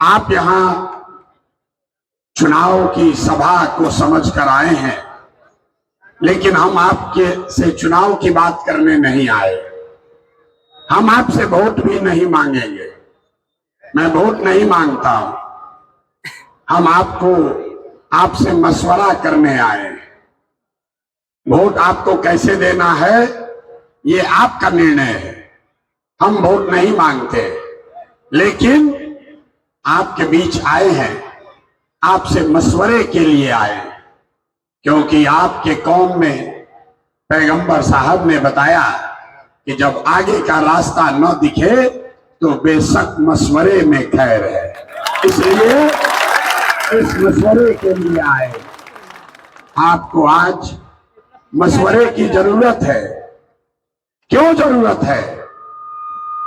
आप यहां चुनाव की सभा को समझ कर आए हैं, लेकिन हम आपके से चुनाव की बात करने नहीं आए। हम आपसे वोट भी नहीं मांगेंगे। मैं वोट नहीं मांगता हूं। हम आपसे मशवरा करने आए हैं। वोट आपको कैसे देना है ये आपका निर्णय है। हम वोट नहीं मांगते, लेकिन आपके बीच आए हैं, आपसे मशवरे के लिए आए हैं, क्योंकि आपके कौम में पैगंबर साहब ने बताया कि जब आगे का रास्ता न दिखे तो बेशक मशवरे में खैर है। इसलिए इस मशवरे के लिए आए। आपको आज मशवरे की जरूरत है। क्यों जरूरत है?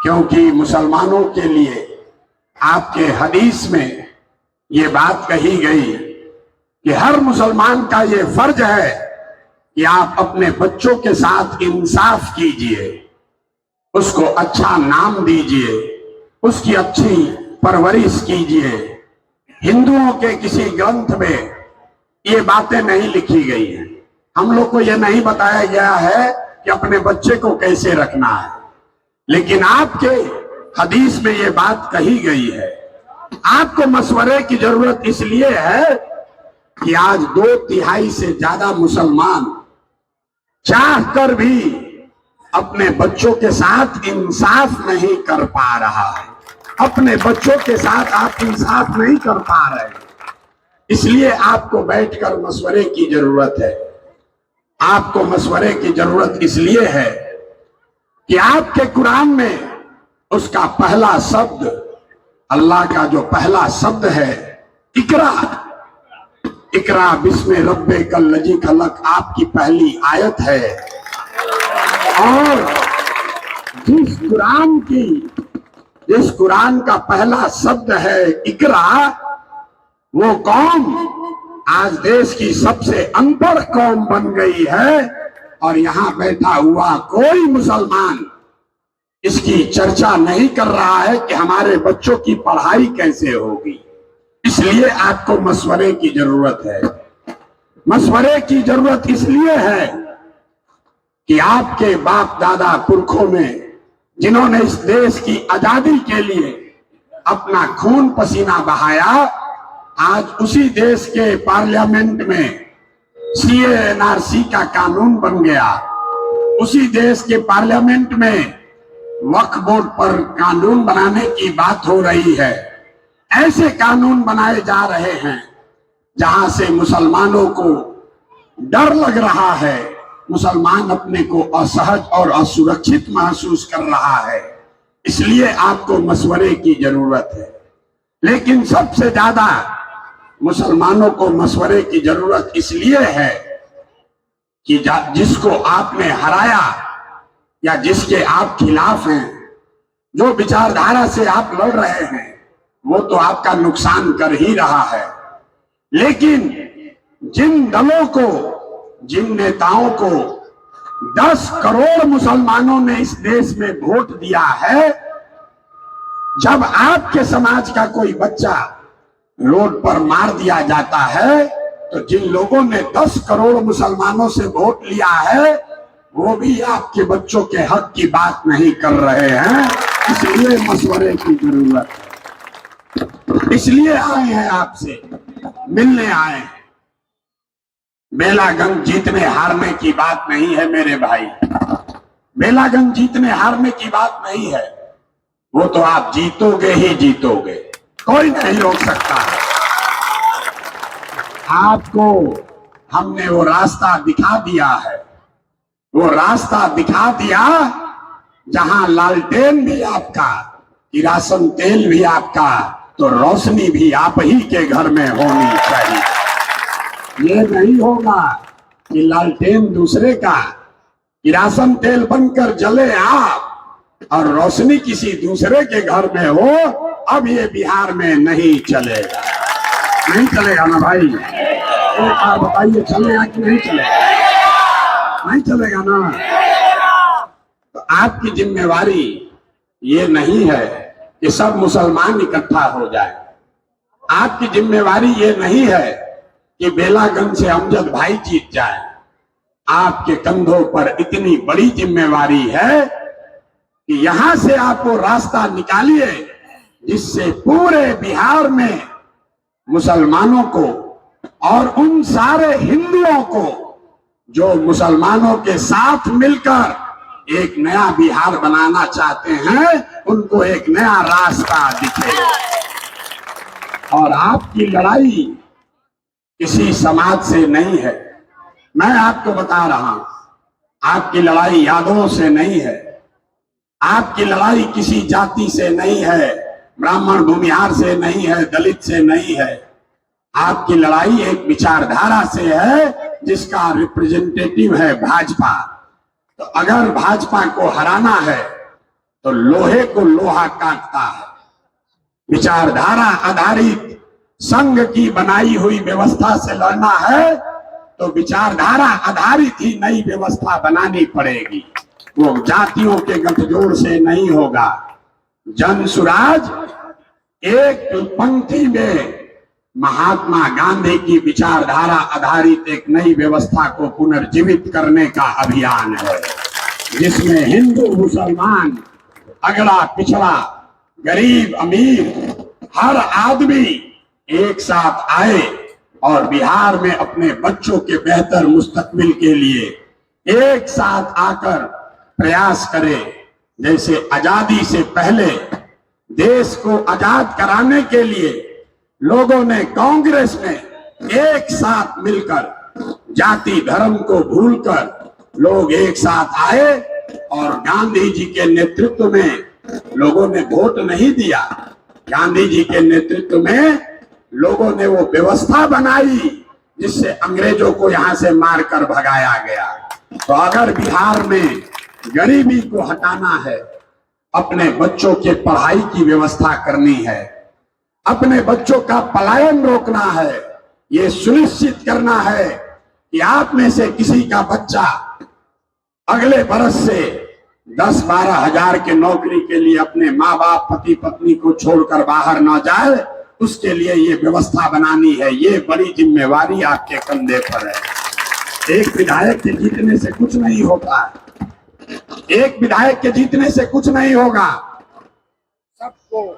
क्योंकि मुसलमानों के लिए आपके हदीस में ये बात कही गई कि हर मुसलमान का ये फर्ज है कि आप अपने बच्चों के साथ इंसाफ कीजिए, उसको अच्छा नाम दीजिए, उसकी अच्छी परवरिश कीजिए। हिंदुओं के किसी ग्रंथ में ये बातें नहीं लिखी गई हैं। हम लोग को ये नहीं बताया गया है कि अपने बच्चे को कैसे रखना है, लेकिन आपके हदीस में ये बात कही गई है। आपको मशवरे की जरूरत इसलिए है कि आज 2/3 से ज्यादा मुसलमान चाह कर भी अपने बच्चों के साथ इंसाफ नहीं कर पा रहा है। अपने बच्चों के साथ आप इंसाफ नहीं कर पा रहे, इसलिए आपको बैठकर मशवरे की जरूरत है। आपको मशवरे की जरूरत इसलिए है कि आपके कुरान में उसका पहला शब्द, अल्लाह का जो पहला शब्द है इकरा, इकरा बिस्मे रब्बे कल्लजी खलक, आपकी पहली आयत है। और जिस कुरान का पहला शब्द है इकरा, वो कौम आज देश की सबसे अनपढ़ कौम बन गई है। और यहां बैठा हुआ कोई मुसलमान इसकी चर्चा नहीं कर रहा है कि हमारे बच्चों की पढ़ाई कैसे होगी। इसलिए आपको मशवरे की जरूरत है। मशवरे की जरूरत इसलिए है कि आपके बाप दादा पुरखों में जिन्होंने इस देश की आजादी के लिए अपना खून पसीना बहाया, आज उसी देश के पार्लियामेंट में CA/NRC का कानून बन गया। उसी देश के पार्लियामेंट में वक्फ बोर्ड पर कानून बनाने की बात हो रही है। ऐसे कानून बनाए जा रहे हैं जहां से मुसलमानों को डर लग रहा है, मुसलमान अपने को असहज और असुरक्षित महसूस कर रहा है। इसलिए आपको मशवरे की जरूरत है। लेकिन सबसे ज्यादा मुसलमानों को मशवरे की जरूरत इसलिए है कि जिसको आपने हराया या जिसके आप खिलाफ हैं, जो विचारधारा से आप लड़ रहे हैं, वो तो आपका नुकसान कर ही रहा है। लेकिन जिन दलों को, जिन नेताओं को 10 करोड़ मुसलमानों ने इस देश में वोट दिया है, जब आपके समाज का कोई बच्चा रोड पर मार दिया जाता है, तो जिन लोगों ने 10 करोड़ मुसलमानों से वोट लिया है, वो भी आपके बच्चों के हक की बात नहीं कर रहे हैं। इसलिए मशवरे की जरूरत है। इसलिए आए हैं, आपसे मिलने आए हैं। बेलागंज जीतने हारने की बात नहीं है मेरे भाई। बेलागंज जीतने हारने की बात नहीं है। वो तो आप जीतोगे ही जीतोगे, कोई नहीं रोक सकता। आपको हमने वो रास्ता दिखा दिया है। वो रास्ता दिखा दिया जहां लालटेन भी आपका, किरासन तेल भी आपका, तो रोशनी भी आप ही के घर में होनी चाहिए। ये नहीं होगा कि लालटेन दूसरे का, किरासन तेल बनकर जले आप और रोशनी किसी दूसरे के घर में हो। अब ये बिहार में नहीं चलेगा। नहीं चलेगा ना भाई? एक बार बताइए, चलेगा कि नहीं चलेगा? नहीं चलेगा ना? तो आपकी जिम्मेवारी ये नहीं है कि सब मुसलमान इकट्ठा हो जाए। आपकी जिम्मेवारी ये नहीं है कि बेलागंज से अमजद भाई जीत जाए। आपके कंधों पर इतनी बड़ी जिम्मेवारी है कि यहां से आप वो रास्ता निकालिए जिससे पूरे बिहार में मुसलमानों को और उन सारे हिंदुओं को जो मुसलमानों के साथ मिलकर एक नया बिहार बनाना चाहते हैं, उनको एक नया रास्ता दिखे। और आपकी लड़ाई किसी समाज से नहीं है, मैं आपको बता रहा हूं। आपकी लड़ाई यादवों से नहीं है, आपकी लड़ाई किसी जाति से नहीं है, ब्राह्मण भूमिहार से नहीं है, दलित से नहीं है। आपकी लड़ाई एक विचारधारा से है जिसका रिप्रेजेंटेटिव है भाजपा। तो अगर भाजपा को हराना है तो लोहे को लोहा काटता है। विचारधारा आधारित संघ की बनाई हुई व्यवस्था से लड़ना है तो विचारधारा आधारित ही नई व्यवस्था बनानी पड़ेगी। वो जातियों के गठजोड़ से नहीं होगा। जन सुराज एक पंक्ति में महात्मा गांधी की विचारधारा आधारित एक नई व्यवस्था को पुनर्जीवित करने का अभियान है, जिसमें हिंदू मुसलमान, अगड़ा पिछड़ा, गरीब अमीर, हर आदमी एक साथ आए और बिहार में अपने बच्चों के बेहतर मुस्तकबिल के लिए एक साथ आकर प्रयास करे। जैसे आजादी से पहले देश को आजाद कराने के लिए लोगों ने कांग्रेस में एक साथ मिलकर जाति धर्म को भूलकर लोग एक साथ आए और गांधी जी के नेतृत्व में लोगों ने वोट नहीं दिया। गांधी जी के नेतृत्व में लोगों ने वो व्यवस्था बनाई जिससे अंग्रेजों को यहां से मारकर भगाया गया। तो अगर बिहार में गरीबी को हटाना है, अपने बच्चों के पढ़ाई की व्यवस्था करनी है, अपने बच्चों का पलायन रोकना है, ये सुनिश्चित करना है कि आप में से किसी का बच्चा अगले बरस से 10-12 हजार के नौकरी के लिए अपने माँ बाप पति पत्नी को छोड़कर बाहर न जाए, उसके लिए ये व्यवस्था बनानी है। ये बड़ी जिम्मेवारी आपके कंधे पर है। एक विधायक के जीतने से कुछ नहीं होता है, एक विधायक के जीतने से कुछ नहीं होगा। सबको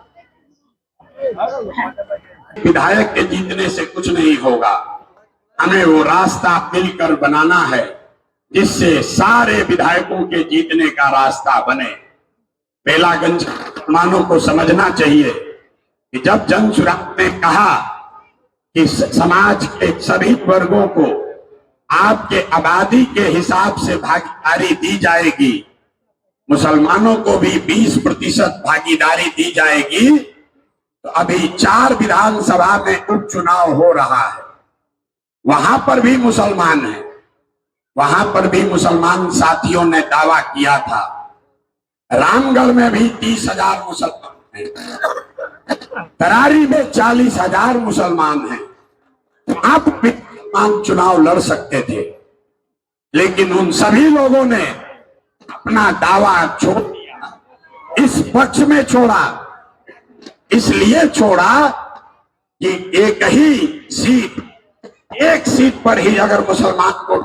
विधायक के जीतने से कुछ नहीं होगा। हमें वो रास्ता मिलकर बनाना है जिससे सारे विधायकों के जीतने का रास्ता बने। बेलागंज मुसलमानों को समझना चाहिए कि जब जन सुराज ने कहा कि समाज के सभी वर्गों को आपके आबादी के हिसाब से भागीदारी दी जाएगी, मुसलमानों को भी 20% भागीदारी दी जाएगी। तो अभी 4 विधानसभा में उपचुनाव हो रहा है, वहां पर भी मुसलमान हैं, वहां पर भी मुसलमान साथियों ने दावा किया था। रामगढ़ में भी 30,000 मुसलमान हैं, तरारी में 40,000 मुसलमान हैं। आप भी मुसलमान चुनाव लड़ सकते थे, लेकिन उन सभी लोगों ने अपना दावा छोड़ दिया। इस पक्ष में छोड़ा, इसलिए छोड़ा कि एक ही सीट, एक सीट पर ही अगर मुसलमान को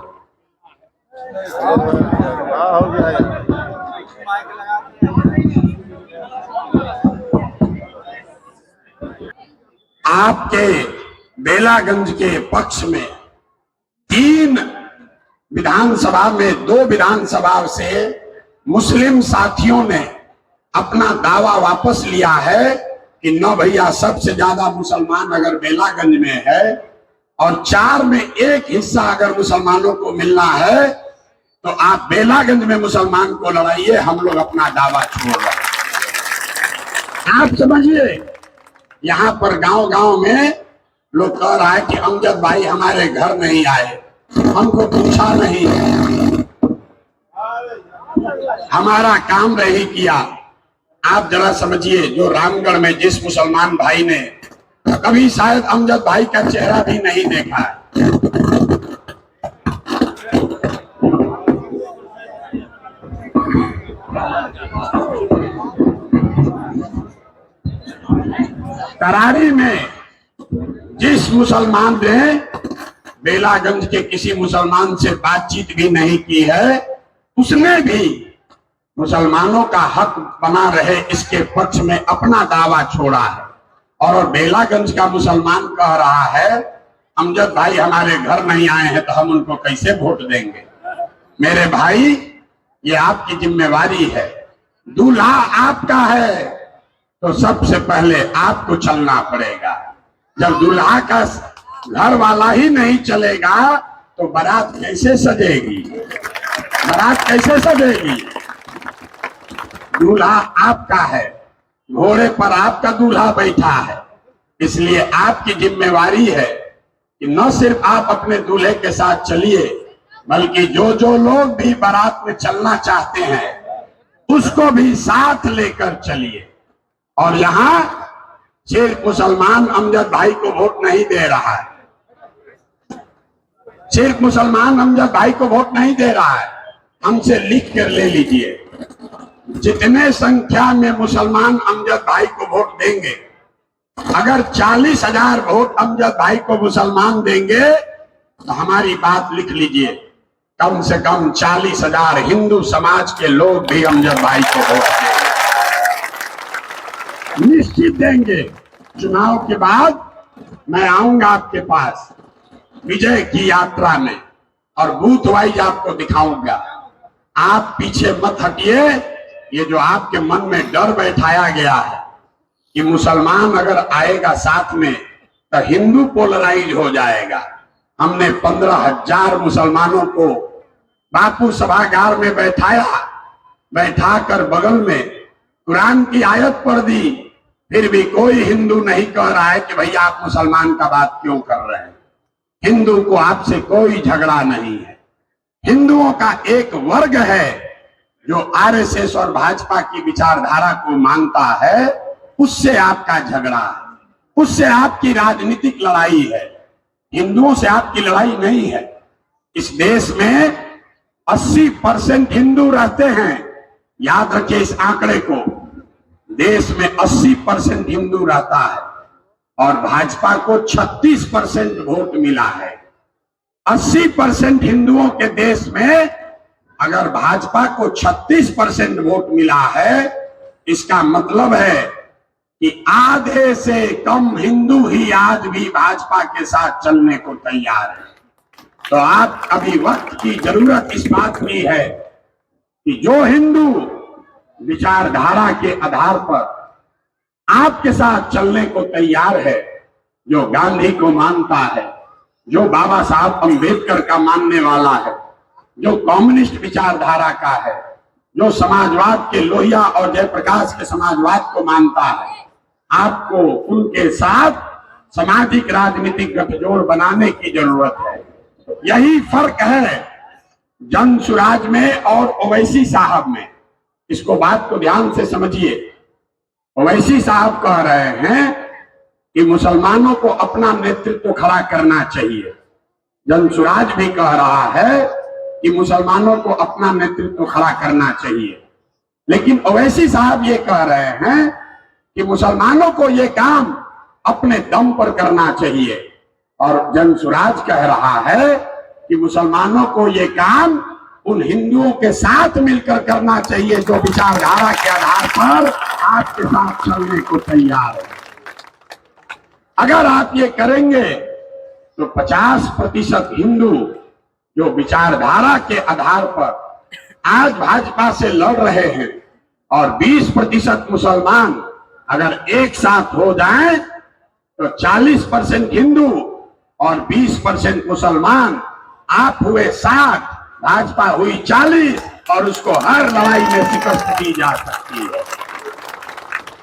आपके बेलागंज के पक्ष में 3 विधानसभा में 2 विधानसभा से मुस्लिम साथियों ने अपना दावा वापस लिया है कि न भैया, सबसे ज्यादा मुसलमान अगर बेलागंज में है और 4 में 1 हिस्सा अगर मुसलमानों को मिलना है तो आप बेलागंज में मुसलमान को लड़ाइए, हम लोग अपना दावा छोड़ रहे हैं। आप समझिए, यहाँ पर गांव-गांव में लोग कह रहा है कि अमजद भाई हमारे घर नहीं आए, हमको पूछा नहीं, हमारा काम नहीं किया। आप जरा समझिए, जो रामगढ़ में जिस मुसलमान भाई ने कभी शायद अमजद भाई का चेहरा भी नहीं देखा है, तरारी में जिस मुसलमान ने बेलागंज के किसी मुसलमान से बातचीत भी नहीं की है, उसने भी मुसलमानों का हक बना रहे इसके पक्ष में अपना दावा छोड़ा है। और बेलागंज का मुसलमान कह रहा है अमजद भाई हमारे घर नहीं आए हैं तो हम उनको कैसे वोट देंगे। मेरे भाई, ये आपकी जिम्मेवारी है, दूल्हा आपका है तो सबसे पहले आपको चलना पड़ेगा। जब दूल्हा का घर वाला ही नहीं चलेगा तो बारात कैसे सजेगी, बारात कैसे सजेगी। दूल्हा आपका है, घोड़े पर आपका दूल्हा बैठा है, इसलिए आपकी जिम्मेवारी है कि न सिर्फ आप अपने दूल्हे के साथ चलिए बल्कि जो जो लोग भी बारात में चलना चाहते हैं उसको भी साथ लेकर चलिए। और यहाँ सिर्फ मुसलमान अमजद भाई को वोट नहीं दे रहा है, सिर्फ मुसलमान अमजद भाई को वोट नहीं दे रहा है, हमसे लिख कर ले लीजिए। जितने संख्या में मुसलमान अमजद भाई को वोट देंगे, अगर 40,000 वोट अमजद भाई को मुसलमान देंगे तो हमारी बात लिख लीजिए, कम से कम 40,000 हिंदू समाज के लोग भी अमजद भाई को वोट देंगे, निश्चित देंगे। चुनाव के बाद मैं आऊंगा आपके पास विजय की यात्रा में और बूथ वाइज आपको दिखाऊंगा। आप पीछे मत हटिए। ये जो आपके मन में डर बैठाया गया है कि मुसलमान अगर आएगा साथ में तो हिंदू पोलराइज हो जाएगा। हमने 15,000 मुसलमानों को बापू सभागार में बैठाकर बगल में कुरान की आयत पढ़ दी, फिर भी कोई हिंदू नहीं कह रहा है कि भैया आप मुसलमान का बात क्यों कर रहे हैं। हिंदू को आपसे कोई झगड़ा नहीं है। हिंदुओं का एक वर्ग है जो आरएसएस और भाजपा की विचारधारा को मानता है, उससे आपका झगड़ा है, उससे आपकी राजनीतिक लड़ाई है। हिंदुओं से आपकी लड़ाई नहीं है। इस देश में 80% हिंदू रहते हैं, याद रखिए इस आंकड़े को। देश में 80% हिंदू रहता है और भाजपा को 36% वोट मिला है। 80% हिंदुओं के देश में अगर भाजपा को 36% वोट मिला है, इसका मतलब है कि आधे से कम हिंदू ही आज भी भाजपा के साथ चलने को तैयार है। तो आप अभी वक्त की जरूरत इस बात की है कि जो हिंदू विचारधारा के आधार पर आपके साथ चलने को तैयार है, जो गांधी को मानता है, जो बाबा साहब अंबेडकर का मानने वाला है, जो कम्युनिस्ट विचारधारा का है, जो समाजवाद के लोहिया और जयप्रकाश के समाजवाद को मानता है, आपको उनके साथ सामाजिक राजनीतिक गठजोड़ बनाने की जरूरत है। यही फर्क है जन सुराज में और ओवैसी साहब में। इसको बात को ध्यान से समझिए। ओवैसी साहब कह रहे हैं कि मुसलमानों को अपना नेतृत्व खड़ा करना चाहिए। जन सुराज भी कह रहा है कि मुसलमानों को अपना नेतृत्व खड़ा करना चाहिए। लेकिन ओवैसी साहब ये कह रहे हैं कि मुसलमानों को ये काम अपने दम पर करना चाहिए। और जन सुराज कह रहा है कि मुसलमानों को ये काम उन हिंदुओं के साथ मिलकर करना चाहिए जो विचारधारा के आधार पर आपके साथ चलने को तैयार है। अगर आप ये करेंगे तो 50% हिंदू जो विचारधारा के आधार पर आज भाजपा से लड़ रहे हैं और 20% मुसलमान अगर एक साथ हो जाएं तो 40% हिंदू और 20% मुसलमान, आप हुए 60, भाजपा हुई 40 और उसको हर लड़ाई में शिकस्त दी जा सकती है।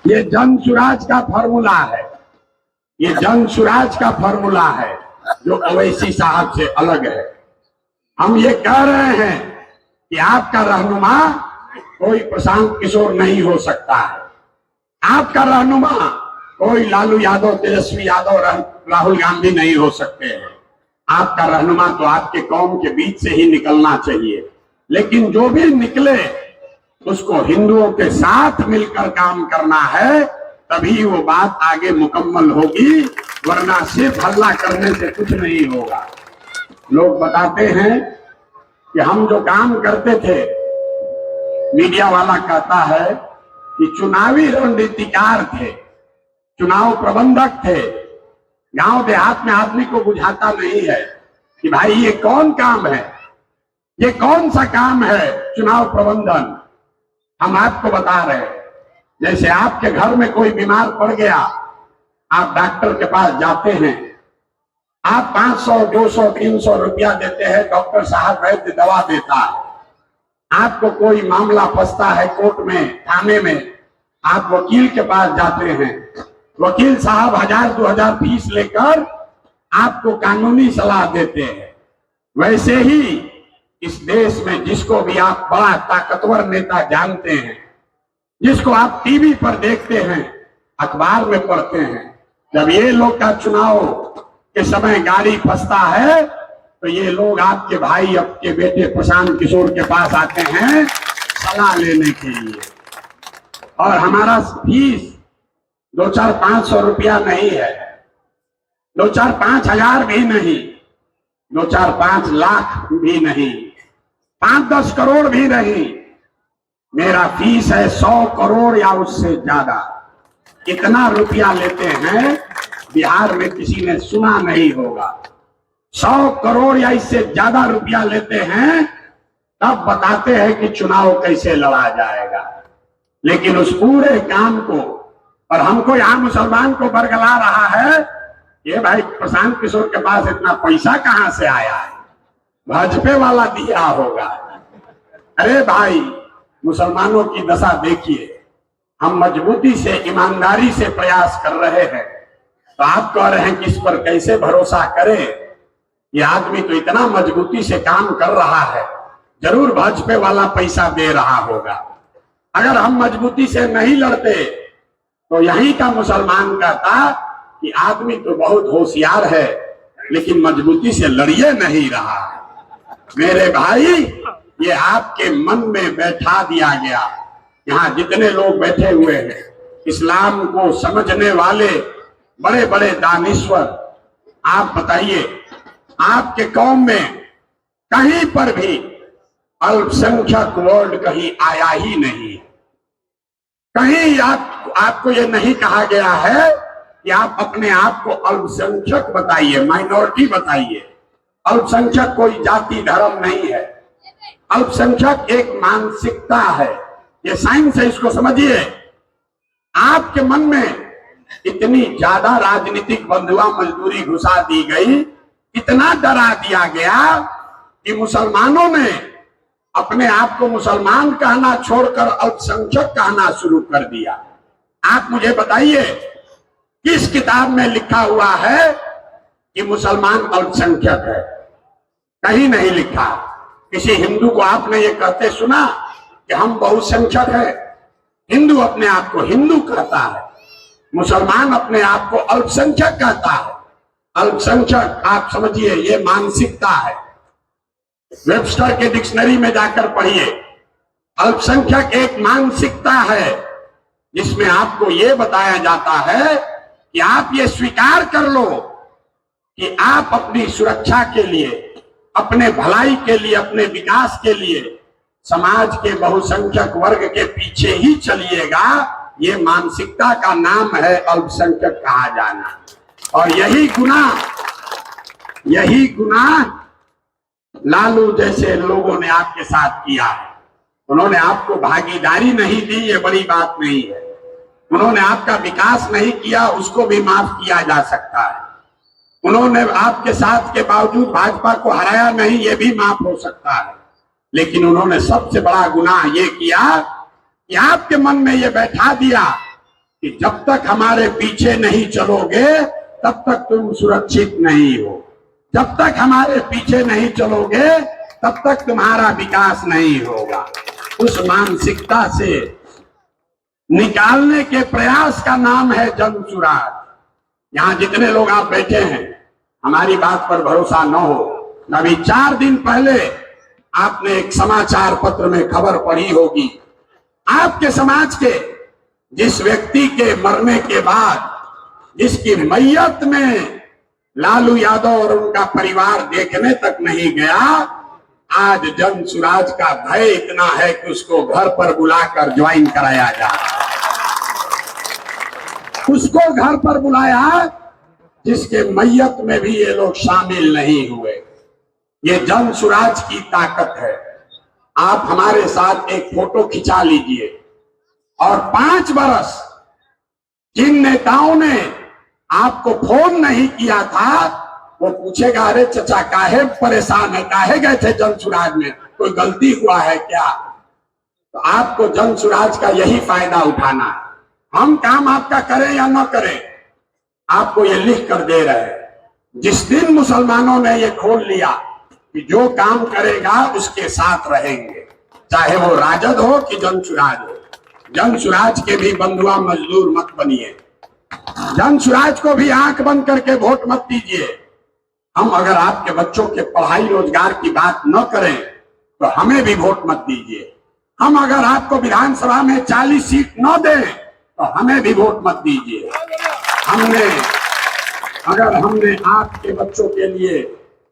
ये जन सुराज का फॉर्मूला है, ये जन सुराज का फॉर्मूला है जो ओवैसी साहब से अलग है। हम ये कह रहे हैं कि आपका रहनुमा कोई प्रशांत किशोर नहीं हो सकता है। आपका रहनुमा कोई लालू यादव, तेजस्वी यादव, राहुल गांधी नहीं हो सकते हैं। आपका रहनुमा तो आपके कौम के बीच से ही निकलना चाहिए। लेकिन जो भी निकले उसको हिंदुओं के साथ मिलकर काम करना है, तभी वो बात आगे मुकम्मल होगी। वरना सिर्फ हल्ला करने से कुछ नहीं होगा। लोग बताते हैं कि हम जो काम करते थे, मीडिया वाला कहता है कि चुनावी रणनीतिकार थे, चुनाव प्रबंधक थे। गांव देहात में आदमी को बुझाता नहीं है कि भाई ये कौन काम है, ये कौन सा काम है चुनाव प्रबंधन। हम आपको बता रहे हैं, जैसे आपके घर में कोई बीमार पड़ गया, आप डॉक्टर के पास जाते हैं, आप 500, 200, 300 रुपया देते हैं, डॉक्टर साहब वैद्य दवा देता है। आपको कोई मामला फंसता है कोर्ट में, थाने में, आप वकील के पास जाते हैं, वकील साहब 1000-2000 फीस लेकर आपको कानूनी सलाह देते हैं। वैसे ही इस देश में जिसको भी आप बड़ा ताकतवर नेता जानते हैं, जिसको आप टीवी पर देखते हैं, अखबार में पढ़ते हैं, जब ये लोग का चुनाव के समय गाड़ी फंसता है तो ये लोग आपके भाई, आपके बेटे प्रशांत किशोर के पास आते हैं सलाह लेने के लिए। और हमारा फीस 2-4-500 रुपया नहीं है, 2-4-5 हजार भी नहीं, 2-4-5 लाख भी नहीं, 5-10 करोड़ भी नहीं। मेरा फीस है 100 करोड़ या उससे ज्यादा। इतना रुपया लेते हैं बिहार में किसी ने सुना नहीं होगा। 100 करोड़ या इससे ज्यादा रुपया लेते हैं, तब बताते हैं कि चुनाव कैसे लड़ा जाएगा। लेकिन उस पूरे काम को, और हमको यहाँ मुसलमान को बरगला रहा है, ये भाई प्रशांत किशोर के पास इतना पैसा कहां से आया है, भाजपा वाला दिया होगा। अरे भाई, मुसलमानों की दशा देखिए। हम मजबूती से, ईमानदारी से प्रयास कर रहे हैं, तो आप कह रहे हैं कि इस पर कैसे भरोसा करें। ये आदमी तो इतना मजबूती से काम कर रहा है, जरूर भाजपा वाला पैसा दे रहा होगा। अगर हम मजबूती से नहीं लड़ते तो यहीं का मुसलमान कहता कि आदमी तो बहुत होशियार है, लेकिन मजबूती से लड़िए नहीं रहा। मेरे भाई, ये आपके मन में बैठा दिया गया। यहाँ जितने लोग बैठे हुए हैं, इस्लाम को समझने वाले बड़े बड़े दानिश्वर, आप बताइए, आपके कौम में कहीं पर भी अल्पसंख्यक वर्ड कहीं आया ही नहीं। कहीं आपको ये नहीं कहा गया है कि आप अपने आप को अल्पसंख्यक बताइए, माइनॉरिटी बताइए। अल्पसंख्यक कोई जाति धर्म नहीं है, अल्पसंख्यक एक मानसिकता है। ये साइंस है, इसको समझिए। आपके मन में इतनी ज्यादा राजनीतिक बंधुआ मजदूरी घुसा दी गई, इतना डरा दिया गया कि मुसलमानों ने अपने आप को मुसलमान कहना छोड़कर अल्पसंख्यक कहना शुरू कर दिया। आप मुझे बताइए, किस किताब में लिखा हुआ है कि मुसलमान अल्पसंख्यक है? कहीं नहीं लिखा। किसी हिंदू को आपने ये कहते सुना कि हम बहुसंख्यक है? हिंदू अपने आप को हिंदू कहता है, मुसलमान अपने आप को अल्पसंख्यक कहता है। अल्पसंख्यक, आप समझिए, ये मानसिकता है। वेबस्टर के डिक्शनरी में जाकर पढ़िए। अल्पसंख्यक एक मानसिकता है जिसमें आपको ये बताया जाता है कि आप ये स्वीकार कर लो कि आप अपनी सुरक्षा के लिए, अपने भलाई के लिए, अपने विकास के लिए समाज के बहुसंख्यक वर्ग के पीछे ही चलिएगा। ये मानसिकता का नाम है अल्पसंख्यक कहा जाना। और यही गुनाह लालू जैसे लोगों ने आपके साथ किया है। उन्होंने आपको भागीदारी नहीं दी, ये बड़ी बात नहीं है। उन्होंने आपका विकास नहीं किया, उसको भी माफ किया जा सकता है। उन्होंने आपके साथ के बावजूद भाजपा को हराया नहीं, ये भी माफ हो सकता है। लेकिन उन्होंने सबसे बड़ा गुनाह ये किया कि आपके मन में ये बैठा दिया कि जब तक हमारे पीछे नहीं चलोगे तब तक तुम सुरक्षित नहीं हो, जब तक हमारे पीछे नहीं चलोगे तब तक तुम्हारा विकास नहीं होगा। उस मानसिकता से निकालने के प्रयास का नाम है जन सुराज। यहाँ जितने लोग आप बैठे हैं, हमारी बात पर भरोसा न हो, अभी 4 दिन पहले आपने एक समाचार पत्र में खबर पढ़ी होगी, आपके समाज के जिस व्यक्ति के मरने के बाद जिसकी मैयत में लालू यादव और उनका परिवार देखने तक नहीं गया, आज जन सुराज का भय इतना है कि उसको घर पर बुलाकर ज्वाइन कराया जा रहा है। उसको घर पर बुलाया जिसके मैयत में भी ये लोग शामिल नहीं हुए। ये जन सुराज की ताकत है। आप हमारे साथ एक फोटो खिंचा लीजिए और 5 बरस जिन नेताओं ने आपको फोन नहीं किया था, वो पूछेगा अरे चचा काहे परेशान है, काहे गए थे जन सुराज में, कोई गलती हुआ है क्या? तो आपको जन सुराज का यही फायदा उठाना है। हम काम आपका करें या न करें, आपको ये लिख कर दे रहे हैं। जिस दिन मुसलमानों ने ये खोल लिया कि जो काम करेगा उसके साथ रहेंगे, चाहे वो राजद हो कि जन सुराज हो, जन सुराज के भी बंधुआ मजदूर मत बनिए। जन सुराज को भी आंख बंद करके वोट मत दीजिए। हम अगर आपके बच्चों के पढ़ाई रोजगार की बात न करें तो हमें भी वोट मत दीजिए। हम अगर आपको विधानसभा में 40 सीट न दें तो हमें भी वोट मत दीजिए। अगर हमने आपके बच्चों के लिए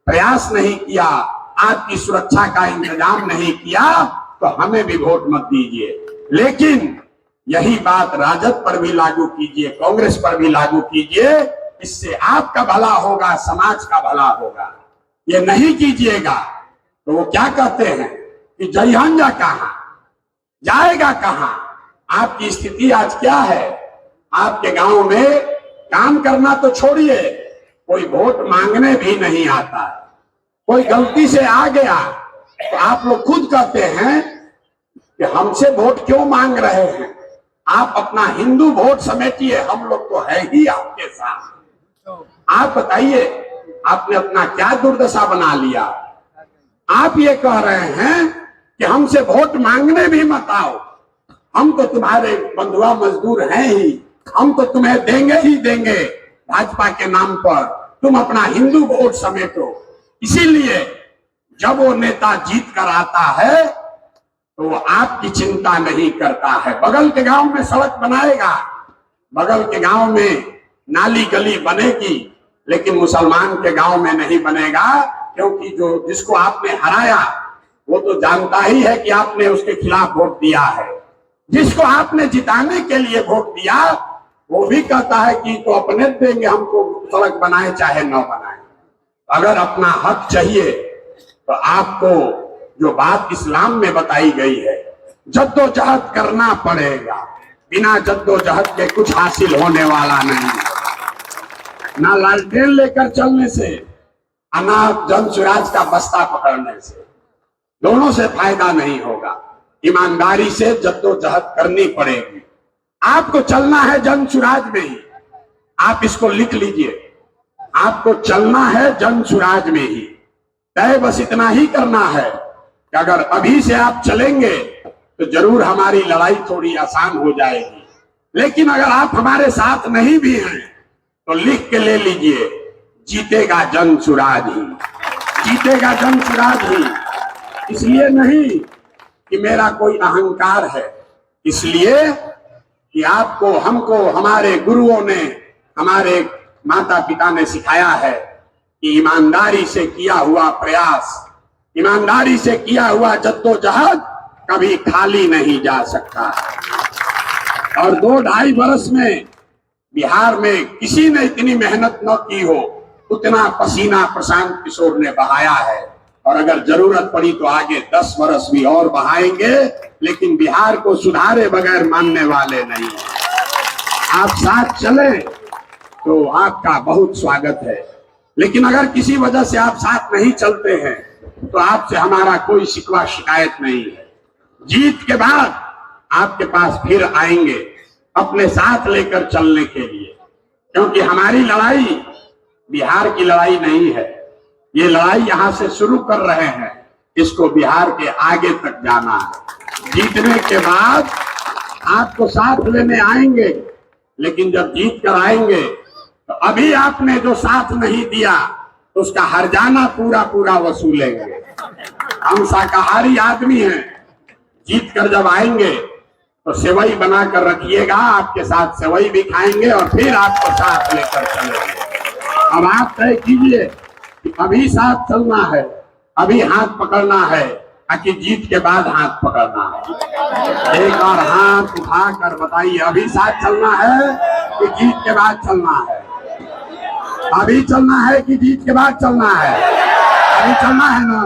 प्रयास नहीं किया, आपकी सुरक्षा का इंतजाम नहीं किया तो हमें भी वोट मत दीजिए। लेकिन यही बात राजद पर भी लागू कीजिए, कांग्रेस पर भी लागू कीजिए। इससे आपका भला होगा, समाज का भला होगा। ये नहीं कीजिएगा तो वो क्या कहते हैं कि जयहंजा कहां जाएगा, कहां? आपकी स्थिति आज क्या है? आपके गांव में काम करना तो छोड़िए, कोई वोट मांगने भी नहीं आता। कोई गलती से आ गया तो आप लोग खुद कहते हैं कि हमसे वोट क्यों मांग रहे हैं। आप अपना हिंदू वोट समेटिए, हम लोग तो है ही आपके साथ। आप बताइए आपने अपना क्या दुर्दशा बना लिया। आप ये कह रहे हैं कि हमसे वोट मांगने भी मत आओ, हम तो तुम्हारे बंधुआ मजदूर हैं ही, हम तो तुम्हें देंगे ही देंगे भाजपा के नाम पर, तुम अपना हिंदू वोट समेटो। इसीलिए जब वो नेता जीत कर आता है तो वो आपकी चिंता नहीं करता है। बगल के गांव में सड़क बनाएगा, बगल के गांव में नाली गली बनेगी, लेकिन मुसलमान के गांव में नहीं बनेगा, क्योंकि जिसको आपने हराया वो तो जानता ही है कि आपने उसके खिलाफ वोट दिया है। जिसको आपने जिताने के लिए वोट दिया वो भी कहता है कि तो अपने देंगे हमको, सड़क बनाए चाहे न बनाए। अगर अपना हक चाहिए तो आपको जो बात इस्लाम में बताई गई है, जद्दोजहद करना पड़ेगा। बिना जद्दोजहद के कुछ हासिल होने वाला नहीं। ना लालटेन लेकर चलने से, ना जन सुराज का बस्ता पकड़ने से, दोनों से फायदा नहीं होगा। ईमानदारी से जद्दोजहद करनी पड़ेगी। आपको चलना है जन सुराज में ही, आप इसको लिख लीजिए। आपको चलना है जन सुराज में ही। तय बस इतना ही करना है कि अगर अभी से आप चलेंगे तो जरूर हमारी लड़ाई थोड़ी आसान हो जाएगी। लेकिन अगर आप हमारे साथ नहीं भी हैं तो लिख के ले लीजिए, जीतेगा जन सुराज ही, जीतेगा जन सुराज ही। इसलिए नहीं कि मेरा कोई अहंकार है, इसलिए कि आपको, हमको, हमारे गुरुओं ने, हमारे माता पिता ने सिखाया है कि ईमानदारी से किया हुआ प्रयास, ईमानदारी से किया हुआ जद्दोजहद कभी खाली नहीं जा सकता। और 2-2.5 बरस में बिहार में किसी ने इतनी मेहनत न की हो, उतना पसीना प्रशांत किशोर ने बहाया है। और अगर जरूरत पड़ी तो आगे 10 बरस भी और बहाएंगे, लेकिन बिहार को सुधारे बगैर मानने वाले नहीं। आप साथ चले तो आपका बहुत स्वागत है, लेकिन अगर किसी वजह से आप साथ नहीं चलते हैं तो आपसे हमारा कोई शिकवा शिकायत नहीं है। जीत के बाद आपके पास फिर आएंगे अपने साथ लेकर चलने के लिए, क्योंकि हमारी लड़ाई बिहार की लड़ाई नहीं है। ये लड़ाई यहां से शुरू कर रहे हैं, इसको बिहार के आगे तक जाना है। जीतने के बाद आपको साथ लेने आएंगे, लेकिन जब जीत कर आएंगे तो अभी आपने जो साथ नहीं दिया तो उसका हर्जाना पूरा पूरा वसूलेंगे। हम शाकाहारी आदमी हैं, जीत कर जब आएंगे तो सेवई बनाकर रखिएगा, आपके साथ सेवई भी खाएंगे और फिर आपको साथ लेकर चलेंगे। अब आप तय कीजिए कि अभी साथ चलना है, अभी हाथ पकड़ना है, कि जीत के बाद हाथ पकड़ना है। एक बार हाथ उठाकर बताइए, अभी साथ चलना है कि जीत के बाद चलना है? अभी चलना है कि जीत के बाद चलना है? अभी चलना है ना?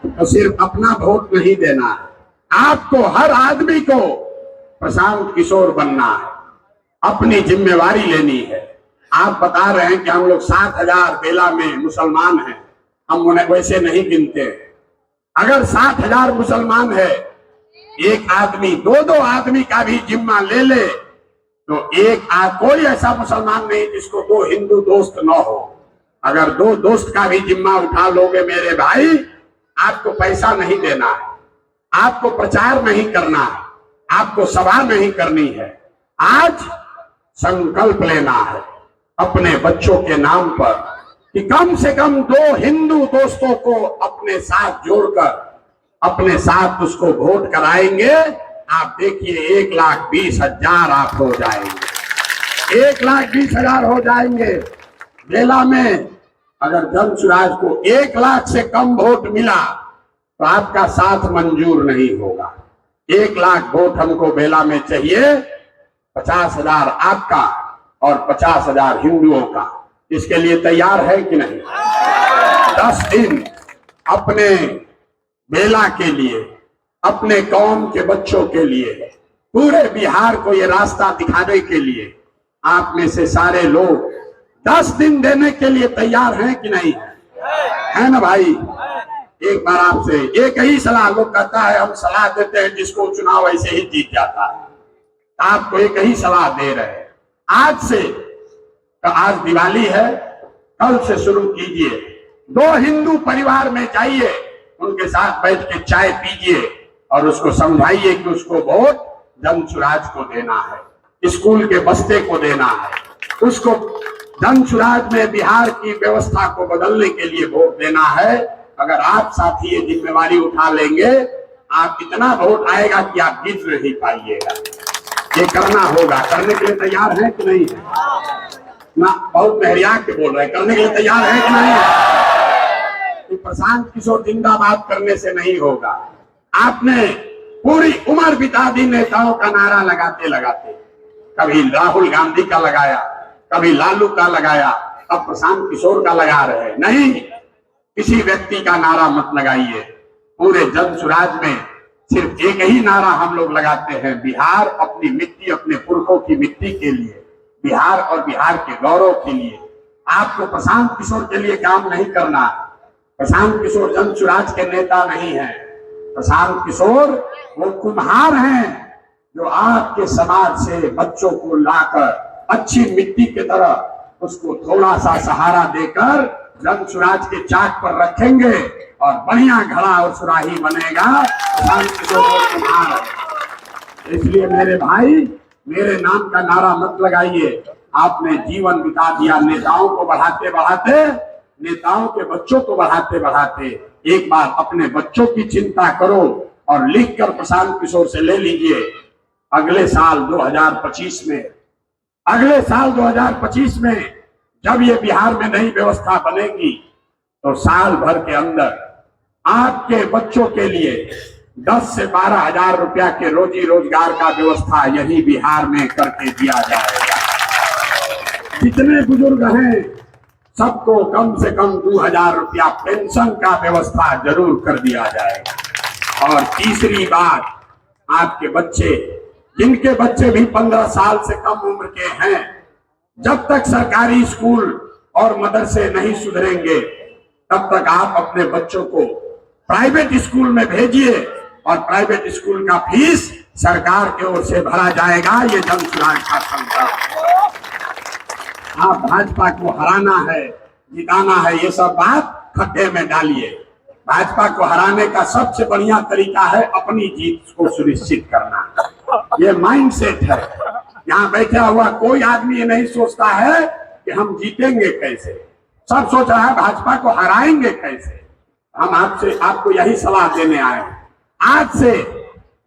तो सिर्फ अपना वोट नहीं देना है, आपको हर आदमी को प्रशांत किशोर बनना है, अपनी जिम्मेवारी लेनी है। आप बता रहे हैं कि हम लोग 7,000 बेला में मुसलमान हैं, हम उन्हें वैसे नहीं गिनते। अगर 7,000 मुसलमान है, एक आदमी 2-2 आदमी का भी जिम्मा ले ले तो कोई ऐसा मुसलमान नहीं जिसको 2 हिंदू दोस्त न हो। अगर 2 दोस्त का भी जिम्मा उठा लोगे मेरे भाई, आपको पैसा नहीं देना है, आपको प्रचार नहीं करना है, आपको सभा नहीं करनी है। आज संकल्प लेना है अपने बच्चों के नाम पर कि कम से कम 2 हिंदू दोस्तों को अपने साथ जोड़कर अपने साथ उसको वोट कराएंगे। आप देखिए 1,20,000 आप हो जाएंगे, 1,20,000 हो जाएंगे। बेला में अगर जनसुराज को 1 लाख से कम वोट मिला तो आपका साथ मंजूर नहीं होगा। 1 लाख वोट हमको बेला में चाहिए, 50,000 आपका और 50,000 हिंदुओं का। इसके लिए तैयार है कि नहीं? 10 दिन अपने बेला के लिए, अपने कौम के बच्चों के लिए, पूरे बिहार को ये रास्ता दिखाने के लिए आप में से सारे लोग 10 दिन देने के लिए तैयार हैं कि नहीं है ना भाई? एक बार आपसे एक ही सलाह, लोग कहता है हम सलाह देते हैं जिसको चुनाव ऐसे ही जीत जाता है। आपको एक ही सलाह दे रहे हैं, आज से, तो आज दिवाली है, कल से शुरू कीजिए। 2 हिंदू परिवार में जाइए, उनके साथ बैठ के चाय पीजिए और उसको समझाइए कि उसको वोट जनसुराज को देना है, स्कूल के बस्ते को देना है, उसको जनसुराज में बिहार की व्यवस्था को बदलने के लिए वोट देना है। अगर आप साथी ये जिम्मेवारी उठा लेंगे, आप इतना वोट आएगा कि आप जीत नहीं पाइएगा। ये करना होगा। करने के लिए तैयार है कि नहीं है? ना बहुत मेहरिया के बोल रहे हैं, करने के लिए तैयार है कि नहीं है? प्रशांत किशोर जिंदाबाद करने से नहीं होगा। आपने पूरी उम्र बिता दी नेताओं का नारा लगाते लगाते, कभी राहुल गांधी का लगाया, कभी लालू का लगाया, अब प्रशांत किशोर का लगा रहे हैं। नहीं, किसी व्यक्ति का नारा मत लगाइए। पूरे जनसुराज में सिर्फ एक ही नारा हम लोग लगाते हैं, बिहार अपनी मिट्टी, अपने पुरखों की मिट्टी के लिए, बिहार और बिहार के गौरव के लिए। आपको प्रशांत किशोर के लिए काम नहीं करना। प्रशांत किशोर जनसुराज के नेता नहीं है। प्रशांत किशोर वो कुम्हार हैं जो आपके समाज से बच्चों को लाकर अच्छी मिट्टी की तरह उसको थोड़ा सा सहारा देकर जनसुराज के चाक पर रखेंगे और बढ़िया घड़ा और सुराही बनेगा। प्रशांत किशोर कुम्हार है। इसलिए मेरे भाई, मेरे नाम का नारा मत लगाइए। आपने जीवन बिता दिया नेताओं को बढ़ाते बढ़ाते, नेताओं के बच्चों को बढ़ाते बढ़ाते। एक बार अपने बच्चों की चिंता करो और लिखकर प्रशांत किशोर से ले लीजिए। अगले साल 2025 में, अगले साल 2025 में जब ये बिहार में नई व्यवस्था बनेगी तो साल भर के अंदर आपके बच्चों के लिए 10 से 12,000 रुपया के रोजी रोजगार का व्यवस्था यही बिहार में करके दिया जाएगा। जितने बुजुर्ग हैं सबको कम से कम 2,000 रुपया पेंशन का व्यवस्था जरूर कर दिया जाएगा। और तीसरी बात, आपके बच्चे, जिनके बच्चे भी 15 साल से कम उम्र के हैं, जब तक सरकारी स्कूल और मदरसे नहीं सुधरेंगे तब तक आप अपने बच्चों को प्राइवेट स्कूल में भेजिए और प्राइवेट स्कूल का फीस सरकार की ओर से भरा जाएगा। ये जनसुराज का संकल्प है। आप भाजपा को हराना है, जिताना है, ये सब बात खड्डे में डालिए। भाजपा को हराने का सबसे बढ़िया तरीका है अपनी जीत को सुनिश्चित करना। ये माइंडसेट है। यहाँ बैठा हुआ कोई आदमी ये नहीं सोचता है कि हम जीतेंगे कैसे, सब सोच रहा है भाजपा को हराएंगे कैसे। हम आपको यही सलाह देने आए हैं। आज से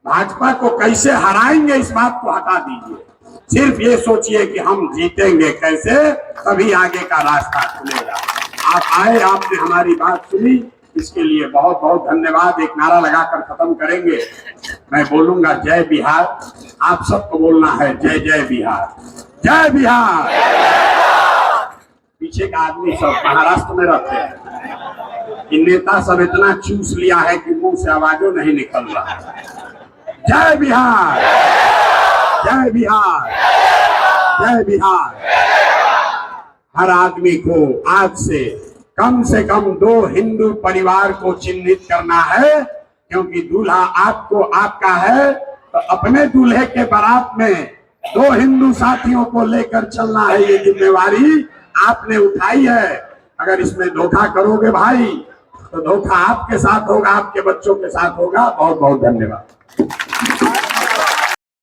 भाजपा को कैसे हराएंगे इस बात को हटा दीजिए। सिर्फ ये सोचिए कि हम जीतेंगे कैसे, तभी आगे का रास्ता खुलेगा। आप आए, आपने हमारी बात सुनी, इसके लिए बहुत बहुत धन्यवाद। एक नारा लगाकर खत्म करेंगे। मैं बोलूंगा जय बिहार, आप सबको बोलना है जय जय बिहार, जय बिहार। पीछे का आदमी सब महाराष्ट्र में रहते हैं, इन नेता सब इतना चूस लिया है कि मुंह से आवाजों नहीं निकल रहा। जय बिहार, जय बिहार, जय बिहार। हर आदमी को आज से कम 2 हिंदू परिवार को चिन्हित करना है, क्योंकि दूल्हा आपको आपका है, तो अपने दूल्हे के बारात में 2 हिंदू साथियों को लेकर चलना है। ये जिम्मेवारी आपने उठाई है। अगर इसमें धोखा करोगे भाई, तो धोखा आपके साथ होगा, आपके बच्चों के साथ होगा। बहुत बहुत धन्यवाद।